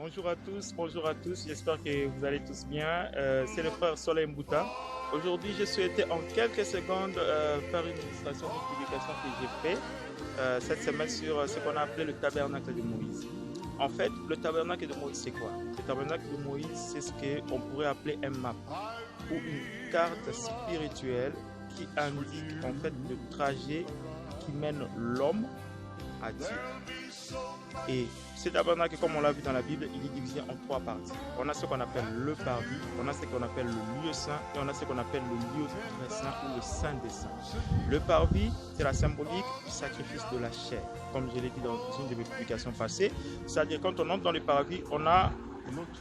bonjour à tous, j'espère que vous allez tous bien. C'est le frère Soleil Mbouta. Aujourd'hui, je souhaitais en quelques secondes faire une illustration d'une publication que j'ai faite cette semaine sur ce qu'on a appelé le tabernacle de Moïse. En fait, le tabernacle de Moïse, c'est quoi? Le tabernacle de Moïse, c'est ce qu'on pourrait appeler un map ou une carte spirituelle qui indique en fait le trajet qui mène l'homme à Dieu. Et ce tabernacle, comme on l'a vu dans la Bible, il est divisé en trois parties. On a ce qu'on appelle le parvis, on a ce qu'on appelle le lieu saint et on a ce qu'on appelle le lieu très saint ou le saint des saints. Le parvis, c'est la symbolique du sacrifice de la chair, comme je l'ai dit dans une de mes publications passées. C'est-à-dire quand on entre dans le parvis, on a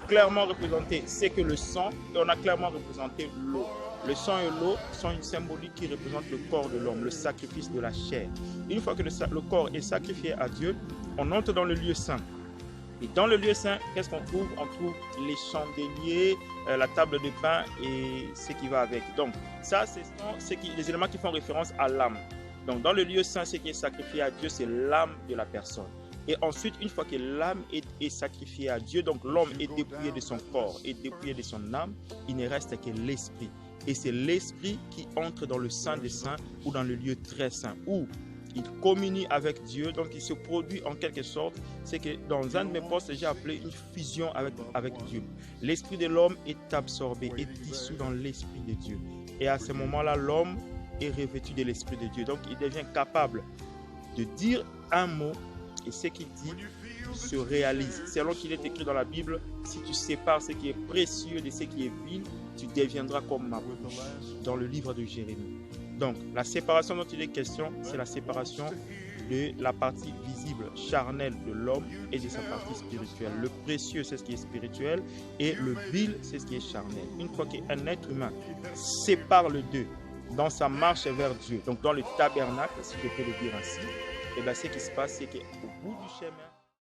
clairement représenté ce que le sang et on a clairement représenté l'eau. Le sang et l'eau sont une symbolique qui représente le corps de l'homme, le sacrifice de la chair. Une fois que le corps est sacrifié à Dieu, on entre dans le lieu saint. Et dans le lieu saint, qu'est-ce qu'on trouve? On trouve les chandeliers, la table de pain et ce qui va avec. Donc ça, ce sont les éléments qui font référence à l'âme. Donc dans le lieu saint, ce qui est sacrifié à Dieu, c'est l'âme de la personne. Et ensuite, une fois que l'âme est sacrifiée à Dieu, donc l'homme est dépouillé de son corps et dépouillé de son âme, il ne reste que l'esprit. Et c'est l'esprit qui entre dans le Saint des Saints ou dans le lieu très saint, où il communie avec Dieu, donc il se produit en quelque sorte. C'est que dans un de mes posts, j'ai appelé une fusion avec Dieu. L'esprit de l'homme est absorbé, est dissous dans l'esprit de Dieu. Et à ce moment-là, l'homme est revêtu de l'esprit de Dieu. Donc il devient capable de dire un mot et ce qu'il dit se réalise. Selon qu'il est écrit dans la Bible, si tu sépares ce qui est précieux de ce qui est vil, tu deviendras comme ma bouche, dans le livre de Jérémie. Donc, la séparation dont il est question, c'est la séparation de la partie visible, charnelle de l'homme et de sa partie spirituelle. Le précieux, c'est ce qui est spirituel et le vil, c'est ce qui est charnel. Une fois qu'un être humain sépare les deux dans sa marche vers Dieu, donc dans le tabernacle, si je peux le dire ainsi, et bien ce qui se passe, c'est qu'au bout du chemin,